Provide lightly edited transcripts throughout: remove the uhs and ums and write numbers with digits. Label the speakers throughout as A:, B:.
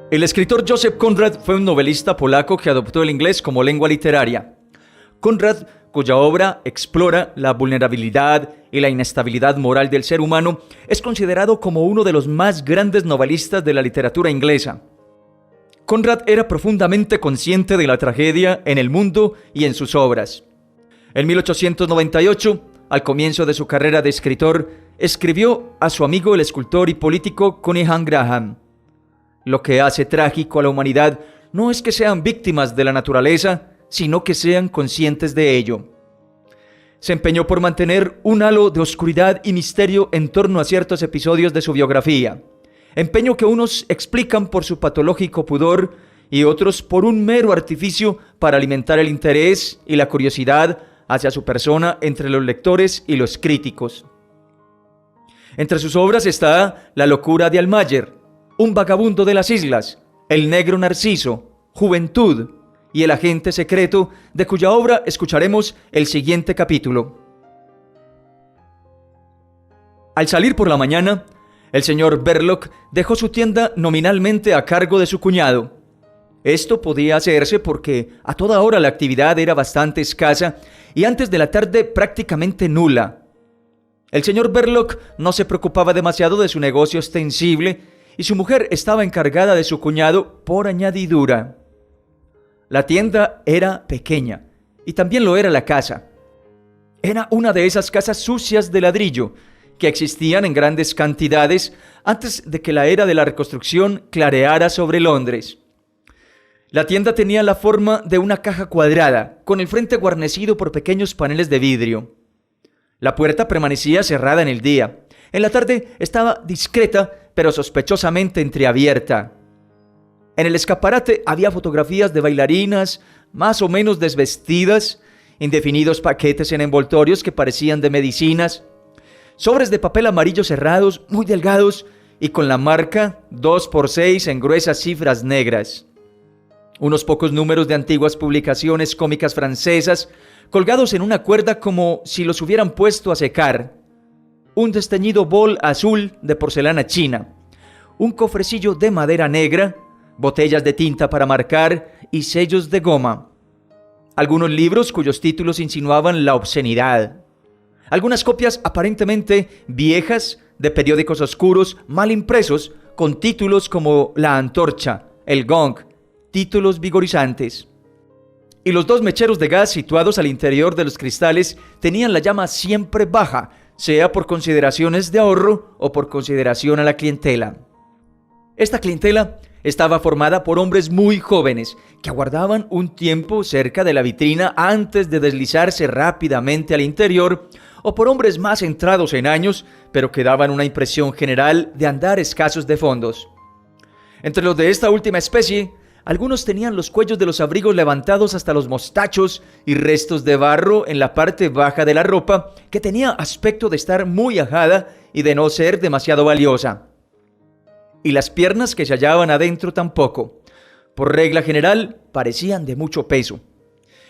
A: El escritor Joseph Conrad fue un novelista polaco que adoptó el inglés como lengua literaria. Conrad, cuya obra explora la vulnerabilidad y la inestabilidad moral del ser humano, es considerado como uno de los más grandes novelistas de la literatura inglesa. Conrad era profundamente consciente de la tragedia en el mundo y en sus obras. En 1898, al comienzo de su carrera de escritor, escribió a su amigo el escultor y político Cunningham Graham: lo que hace trágico a la humanidad no es que sean víctimas de la naturaleza, sino que sean conscientes de ello. Se empeñó por mantener un halo de oscuridad y misterio en torno a ciertos episodios de su biografía, empeño que unos explican por su patológico pudor y otros por un mero artificio para alimentar el interés y la curiosidad hacia su persona entre los lectores y los críticos. Entre sus obras está La locura de Almayer, Un vagabundo de las islas, El negro narciso, Juventud y El agente secreto, de cuya obra escucharemos el siguiente capítulo. Al salir por la mañana, el señor Verloc dejó su tienda nominalmente a cargo de su cuñado. Esto podía hacerse porque a toda hora la actividad era bastante escasa y antes de la tarde prácticamente nula. El señor Verloc no se preocupaba demasiado de su negocio ostensible y su mujer estaba encargada de su cuñado por añadidura. La tienda era pequeña y también lo era la casa. Era una de esas casas sucias de ladrillo que existían en grandes cantidades antes de que la era de la reconstrucción clareara sobre Londres. La tienda tenía la forma de una caja cuadrada, con el frente guarnecido por pequeños paneles de vidrio. La puerta permanecía cerrada en el día. En la tarde estaba discreta, pero sospechosamente entreabierta. En el escaparate había fotografías de bailarinas, más o menos desvestidas, indefinidos paquetes en envoltorios que parecían de medicinas, sobres de papel amarillo cerrados, muy delgados, y con la marca 2x6 en gruesas cifras negras. Unos pocos números de antiguas publicaciones cómicas francesas, colgados en una cuerda como si los hubieran puesto a secar. Un desteñido bol azul de porcelana china, un cofrecillo de madera negra, botellas de tinta para marcar y sellos de goma. Algunos libros cuyos títulos insinuaban la obscenidad. Algunas copias aparentemente viejas de periódicos oscuros mal impresos con títulos como La Antorcha, El Gong, títulos vigorizantes. Y los dos mecheros de gas situados al interior de los cristales tenían la llama siempre baja, sea por consideraciones de ahorro o por consideración a la clientela. Esta clientela estaba formada por hombres muy jóvenes que aguardaban un tiempo cerca de la vitrina antes de deslizarse rápidamente al interior, o por hombres más entrados en años, pero que daban una impresión general de andar escasos de fondos. Entre los de esta última especie, algunos tenían los cuellos de los abrigos levantados hasta los mostachos y restos de barro en la parte baja de la ropa, que tenía aspecto de estar muy ajada y de no ser demasiado valiosa. Y las piernas que se hallaban adentro tampoco. Por regla general, parecían de mucho peso.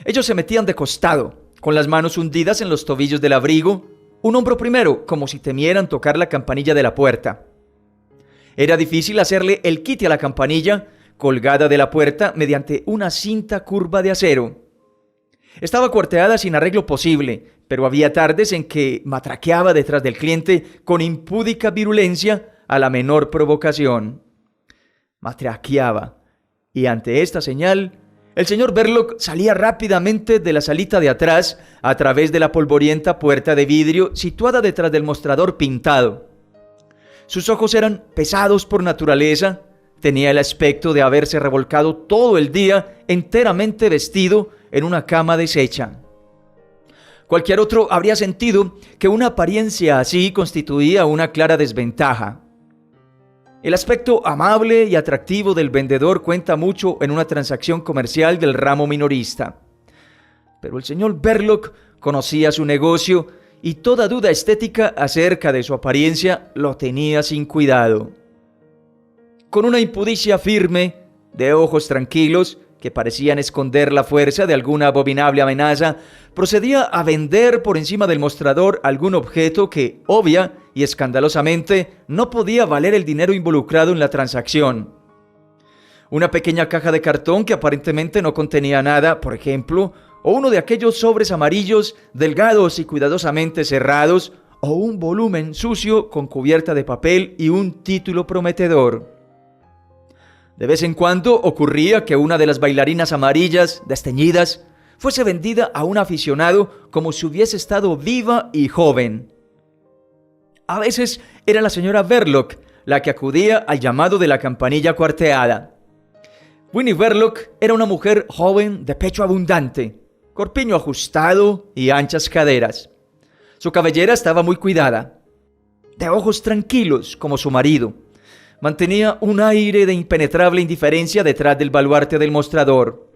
A: Ellos se metían de costado, con las manos hundidas en los tobillos del abrigo, un hombro primero, como si temieran tocar la campanilla de la puerta. Era difícil hacerle el quite a la campanilla, colgada de la puerta mediante una cinta curva de acero. Estaba cuarteada sin arreglo posible, pero había tardes en que matraqueaba detrás del cliente con impúdica virulencia a la menor provocación. Matraqueaba, y ante esta señal, el señor Verloc salía rápidamente de la salita de atrás a través de la polvorienta puerta de vidrio situada detrás del mostrador pintado. Sus ojos eran pesados por naturaleza. Tenía el aspecto de haberse revolcado todo el día enteramente vestido en una cama deshecha. Cualquier otro habría sentido que una apariencia así constituía una clara desventaja. El aspecto amable y atractivo del vendedor cuenta mucho en una transacción comercial del ramo minorista. Pero el señor Verloc conocía su negocio y toda duda estética acerca de su apariencia lo tenía sin cuidado. Con una impudicia firme, de ojos tranquilos, que parecían esconder la fuerza de alguna abominable amenaza, procedía a vender por encima del mostrador algún objeto que, obvia y escandalosamente, no podía valer el dinero involucrado en la transacción. Una pequeña caja de cartón que aparentemente no contenía nada, por ejemplo, o uno de aquellos sobres amarillos, delgados y cuidadosamente cerrados, o un volumen sucio con cubierta de papel y un título prometedor. De vez en cuando ocurría que una de las bailarinas amarillas, desteñidas, fuese vendida a un aficionado como si hubiese estado viva y joven. A veces era la señora Verloc la que acudía al llamado de la campanilla cuarteada. Winnie Verloc era una mujer joven de pecho abundante, corpiño ajustado y anchas caderas. Su cabellera estaba muy cuidada, de ojos tranquilos como su marido. Mantenía un aire de impenetrable indiferencia detrás del baluarte del mostrador.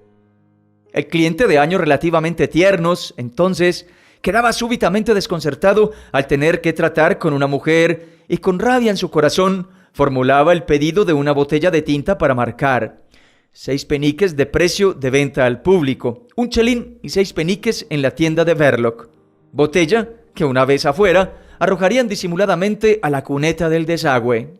A: El cliente de años relativamente tiernos, entonces, quedaba súbitamente desconcertado al tener que tratar con una mujer y con rabia en su corazón formulaba el pedido de una botella de tinta para marcar 6 peniques de precio de venta al público, 1 chelín y 6 peniques en la tienda de Verloc. Botella que una vez afuera arrojarían disimuladamente a la cuneta del desagüe.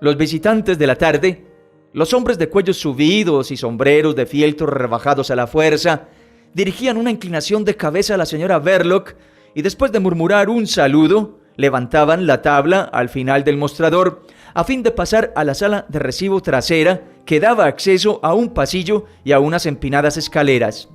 A: Los visitantes de la tarde, los hombres de cuellos subidos y sombreros de fieltro rebajados a la fuerza, dirigían una inclinación de cabeza a la señora Verloc y después de murmurar un saludo, levantaban la tabla al final del mostrador a fin de pasar a la sala de recibo trasera que daba acceso a un pasillo y a unas empinadas escaleras.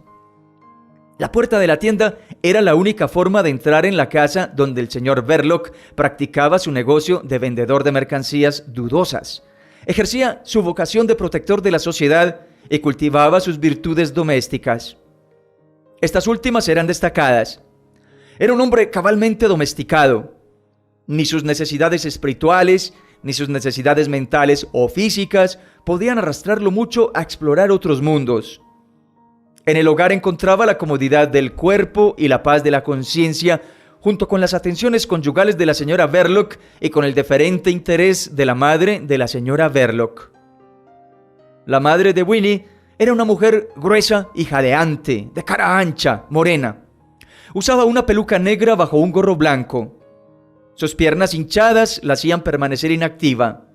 A: La puerta de la tienda era la única forma de entrar en la casa donde el señor Verloc practicaba su negocio de vendedor de mercancías dudosas. Ejercía su vocación de protector de la sociedad y cultivaba sus virtudes domésticas. Estas últimas eran destacadas. Era un hombre cabalmente domesticado. Ni sus necesidades espirituales, ni sus necesidades mentales o físicas podían arrastrarlo mucho a explorar otros mundos. En el hogar encontraba la comodidad del cuerpo y la paz de la conciencia, junto con las atenciones conyugales de la señora Verloc y con el deferente interés de la madre de la señora Verloc. La madre de Winnie era una mujer gruesa y jadeante, de cara ancha, morena. Usaba una peluca negra bajo un gorro blanco. Sus piernas hinchadas la hacían permanecer inactiva.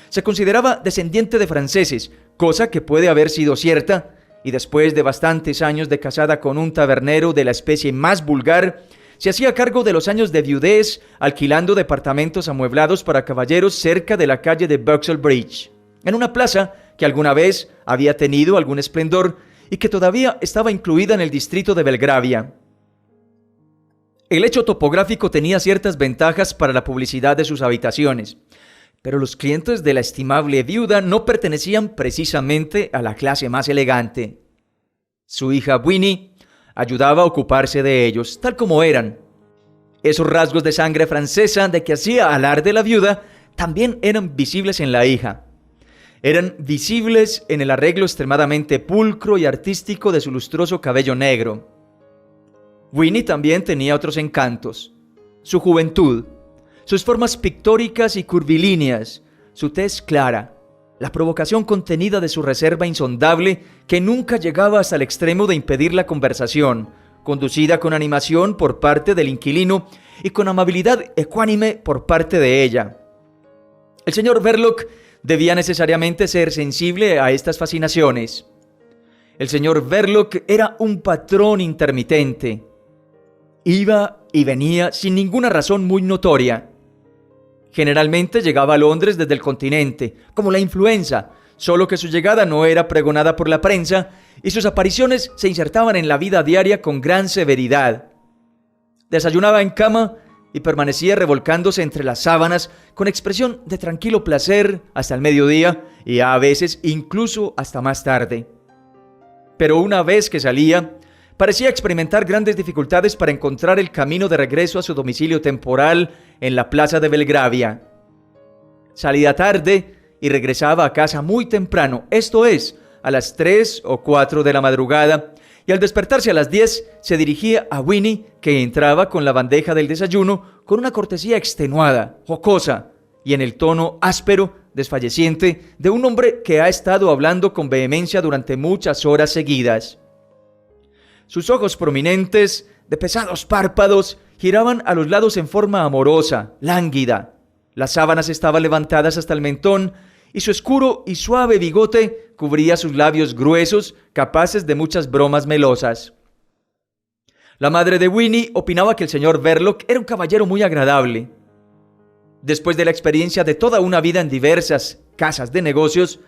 A: Se consideraba descendiente de franceses, cosa que puede haber sido cierta, y después de bastantes años de casada con un tabernero de la especie más vulgar, se hacía cargo de los años de viudez alquilando departamentos amueblados para caballeros cerca de la calle de Vauxhall Bridge, en una plaza que alguna vez había tenido algún esplendor y que todavía estaba incluida en el distrito de Belgravia. El hecho topográfico tenía ciertas ventajas para la publicidad de sus habitaciones, pero los clientes de la estimable viuda no pertenecían precisamente a la clase más elegante. Su hija Winnie ayudaba a ocuparse de ellos, tal como eran. Esos rasgos de sangre francesa de que hacía alarde la viuda también eran visibles en la hija. Eran visibles en el arreglo extremadamente pulcro y artístico de su lustroso cabello negro. Winnie también tenía otros encantos: su juventud, sus formas pictóricas y curvilíneas, su tez clara, la provocación contenida de su reserva insondable que nunca llegaba hasta el extremo de impedir la conversación, conducida con animación por parte del inquilino y con amabilidad ecuánime por parte de ella. El señor Verloc debía necesariamente ser sensible a estas fascinaciones. El señor Verloc era un patrón intermitente. Iba y venía sin ninguna razón muy notoria. Generalmente llegaba a Londres desde el continente, como la influenza, solo que su llegada no era pregonada por la prensa y sus apariciones se insertaban en la vida diaria con gran severidad. Desayunaba en cama y permanecía revolcándose entre las sábanas con expresión de tranquilo placer hasta el mediodía y a veces incluso hasta más tarde. Pero una vez que salía, parecía experimentar grandes dificultades para encontrar el camino de regreso a su domicilio temporal en la plaza de Belgravia. Salía tarde y regresaba a casa muy temprano, esto es, a las 3 o 4 de la madrugada, y al despertarse a las 10 se dirigía a Winnie, que entraba con la bandeja del desayuno con una cortesía extenuada, jocosa, y en el tono áspero, desfalleciente, de un hombre que ha estado hablando con vehemencia durante muchas horas seguidas. Sus ojos prominentes, de pesados párpados, giraban a los lados en forma amorosa, lánguida. Las sábanas estaban levantadas hasta el mentón y su oscuro y suave bigote cubría sus labios gruesos, capaces de muchas bromas melosas. La madre de Winnie opinaba que el señor Verloc era un caballero muy agradable. Después de la experiencia de toda una vida en diversas casas de negocios,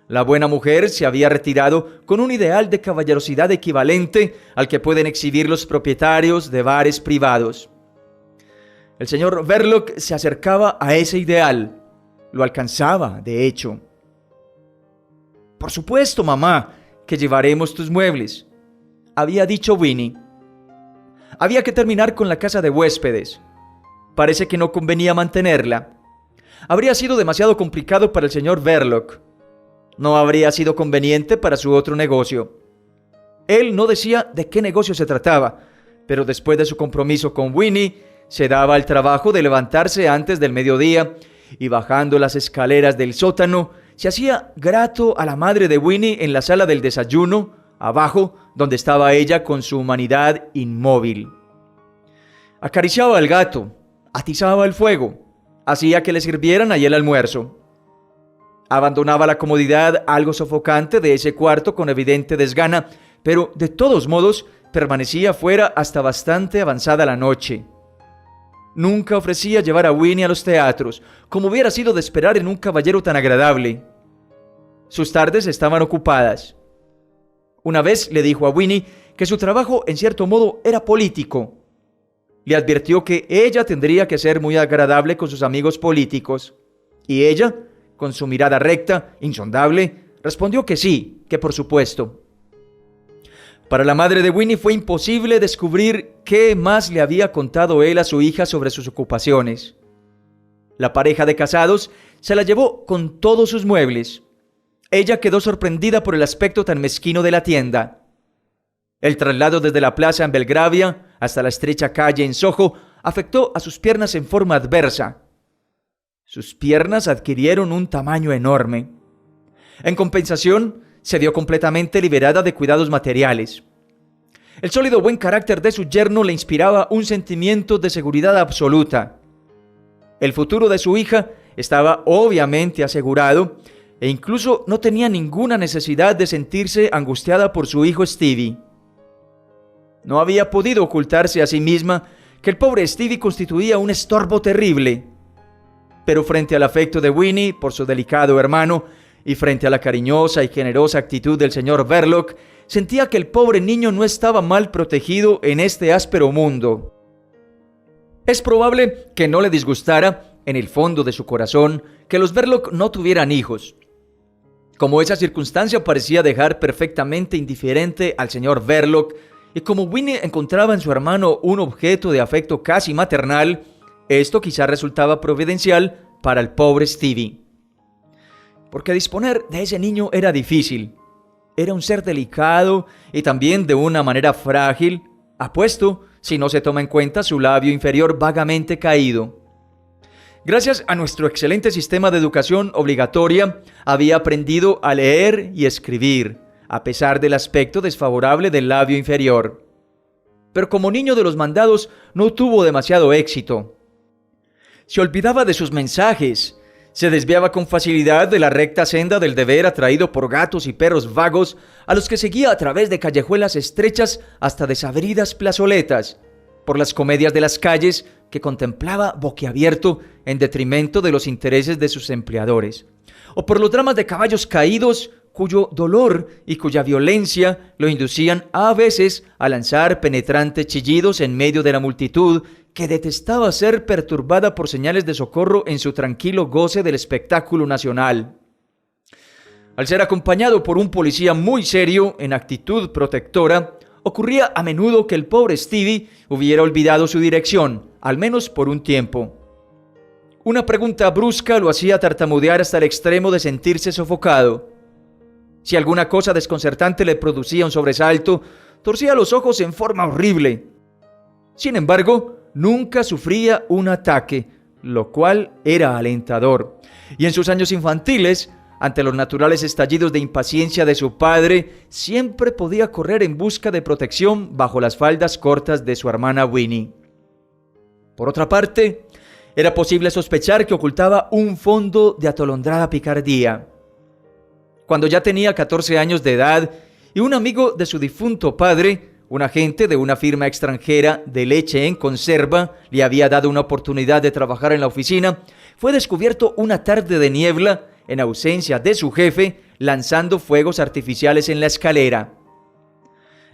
A: la buena mujer se había retirado con un ideal de caballerosidad equivalente al que pueden exhibir los propietarios de bares privados. El señor Verloc se acercaba a ese ideal. Lo alcanzaba, de hecho. «Por supuesto, mamá, que llevaremos tus muebles», había dicho Winnie. Había que terminar con la casa de huéspedes. Parece que no convenía mantenerla. Habría sido demasiado complicado para el señor Verloc. No habría sido conveniente para su otro negocio. Él no decía de qué negocio se trataba, pero después de su compromiso con Winnie, se daba el trabajo de levantarse antes del mediodía y bajando las escaleras del sótano, se hacía grato a la madre de Winnie en la sala del desayuno, abajo, donde estaba ella con su humanidad inmóvil. Acariciaba al gato, atizaba el fuego, hacía que le sirvieran allí el almuerzo. Abandonaba la comodidad algo sofocante de ese cuarto con evidente desgana, pero de todos modos permanecía fuera hasta bastante avanzada la noche. Nunca ofrecía llevar a Winnie a los teatros, como hubiera sido de esperar en un caballero tan agradable. Sus tardes estaban ocupadas. Una vez le dijo a Winnie que su trabajo en cierto modo era político. Le advirtió que ella tendría que ser muy agradable con sus amigos políticos. Y ella, con su mirada recta, insondable, respondió que sí, que por supuesto. Para la madre de Winnie fue imposible descubrir qué más le había contado él a su hija sobre sus ocupaciones. La pareja de casados se la llevó con todos sus muebles. Ella quedó sorprendida por el aspecto tan mezquino de la tienda. El traslado desde la plaza en Belgravia hasta la estrecha calle en Soho afectó a sus piernas en forma adversa. Sus piernas adquirieron un tamaño enorme. En compensación, se vio completamente liberada de cuidados materiales. El sólido buen carácter de su yerno le inspiraba un sentimiento de seguridad absoluta. El futuro de su hija estaba obviamente asegurado e incluso no tenía ninguna necesidad de sentirse angustiada por su hijo Stevie. No había podido ocultarse a sí misma que el pobre Stevie constituía un estorbo terrible. Pero frente al afecto de Winnie por su delicado hermano y frente a la cariñosa y generosa actitud del señor Verloc, sentía que el pobre niño no estaba mal protegido en este áspero mundo. Es probable que no le disgustara, en el fondo de su corazón, que los Verloc no tuvieran hijos. Como esa circunstancia parecía dejar perfectamente indiferente al señor Verloc, y como Winnie encontraba en su hermano un objeto de afecto casi maternal, esto quizá resultaba providencial para el pobre Stevie. Porque disponer de ese niño era difícil. Era un ser delicado y también de una manera frágil, apuesto si no se toma en cuenta su labio inferior vagamente caído. Gracias a nuestro excelente sistema de educación obligatoria, había aprendido a leer y escribir, a pesar del aspecto desfavorable del labio inferior. Pero como niño de los mandados no tuvo demasiado éxito. Se olvidaba de sus mensajes, se desviaba con facilidad de la recta senda del deber atraído por gatos y perros vagos a los que seguía a través de callejuelas estrechas hasta desabridas plazoletas, por las comedias de las calles que contemplaba boquiabierto en detrimento de los intereses de sus empleadores, o por los dramas de caballos caídos cuyo dolor y cuya violencia lo inducían a veces a lanzar penetrantes chillidos en medio de la multitud que detestaba ser perturbada por señales de socorro en su tranquilo goce del espectáculo nacional. Al ser acompañado por un policía muy serio en actitud protectora, ocurría a menudo que el pobre Stevie hubiera olvidado su dirección, al menos por un tiempo. Una pregunta brusca lo hacía tartamudear hasta el extremo de sentirse sofocado. Si alguna cosa desconcertante le producía un sobresalto, torcía los ojos en forma horrible. Sin embargo, nunca sufría un ataque, lo cual era alentador. Y en sus años infantiles, ante los naturales estallidos de impaciencia de su padre, siempre podía correr en busca de protección bajo las faldas cortas de su hermana Winnie. Por otra parte, Era posible sospechar que ocultaba un fondo de atolondrada picardía. Cuando ya tenía 14 años de edad y un amigo de su difunto padre, un agente de una firma extranjera de leche en conserva, le había dado una oportunidad de trabajar en la oficina, fue descubierto una tarde de niebla, en ausencia de su jefe, lanzando fuegos artificiales en la escalera.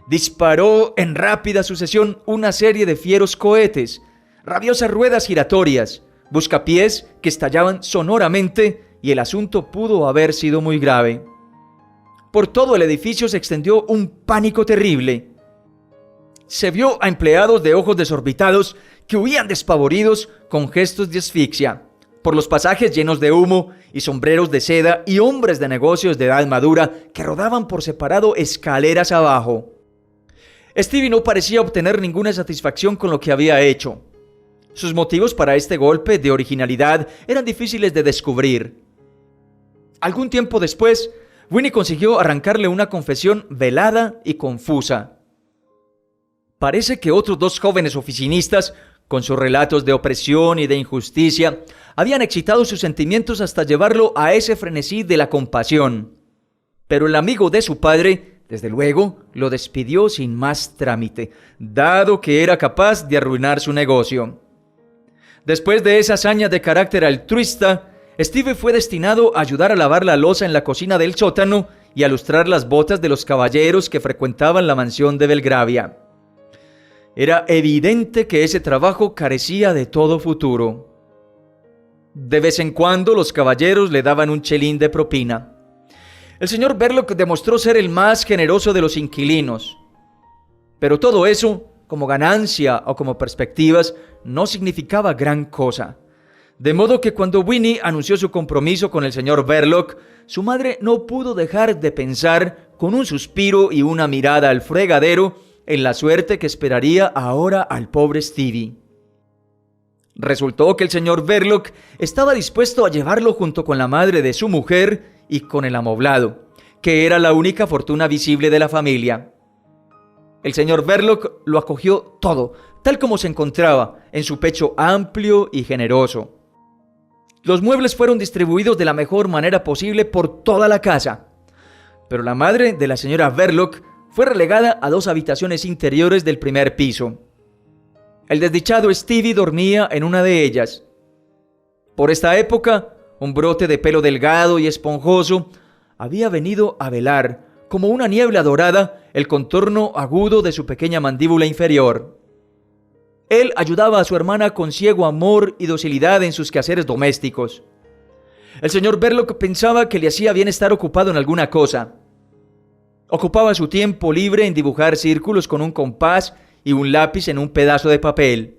A: Disparó en rápida sucesión una serie de fieros cohetes, rabiosas ruedas giratorias, buscapiés que estallaban sonoramente, y el asunto pudo haber sido muy grave. Por todo el edificio se extendió un pánico terrible. Se vio a empleados de ojos desorbitados que huían despavoridos con gestos de asfixia por los pasajes llenos de humo y sombreros de seda, y hombres de negocios de edad madura que rodaban por separado escaleras abajo. Stevie no parecía obtener ninguna satisfacción con lo que había hecho. Sus motivos para este golpe de originalidad eran difíciles de descubrir. Algún tiempo después, Winnie consiguió arrancarle una confesión velada y confusa. Parece que otros 2 jóvenes oficinistas, con sus relatos de opresión y de injusticia, habían excitado sus sentimientos hasta llevarlo a ese frenesí de la compasión. Pero el amigo de su padre, desde luego, lo despidió sin más trámite, dado que era capaz de arruinar su negocio. Después de esa hazaña de carácter altruista, Steve fue destinado a ayudar a lavar la loza en la cocina del sótano y a lustrar las botas de los caballeros que frecuentaban la mansión de Belgravia. Era evidente que ese trabajo carecía de todo futuro. De vez en cuando los caballeros le daban un chelín de propina. El señor Verloc demostró ser el más generoso de los inquilinos. Pero todo eso, como ganancia o como perspectivas, no significaba gran cosa. De modo que cuando Winnie anunció su compromiso con el señor Verloc, su madre no pudo dejar de pensar, con un suspiro y una mirada al fregadero, en la suerte que esperaría ahora al pobre Stevie. Resultó que el señor Verloc estaba dispuesto a llevarlo junto con la madre de su mujer y con el amoblado, que era la única fortuna visible de la familia. El señor Verloc lo acogió todo, tal como se encontraba, en su pecho amplio y generoso. Los muebles fueron distribuidos de la mejor manera posible por toda la casa, pero la madre de la señora Verloc fue relegada a 2 habitaciones interiores del primer piso. El desdichado Stevie dormía en una de ellas. Por esta época, un brote de pelo delgado y esponjoso había venido a velar, como una niebla dorada, el contorno agudo de su pequeña mandíbula inferior. Él ayudaba a su hermana con ciego amor y docilidad en sus quehaceres domésticos. El señor Verloc pensaba que le hacía bien estar ocupado en alguna cosa. Ocupaba su tiempo libre en dibujar círculos con un compás y un lápiz en un pedazo de papel.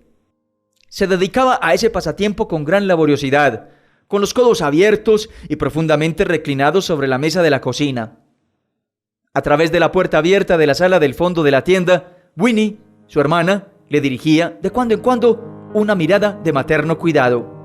A: Se dedicaba a ese pasatiempo con gran laboriosidad, con los codos abiertos y profundamente reclinados sobre la mesa de la cocina. A través de la puerta abierta de la sala del fondo de la tienda, Winnie, su hermana, le dirigía de cuando en cuando una mirada de materno cuidado.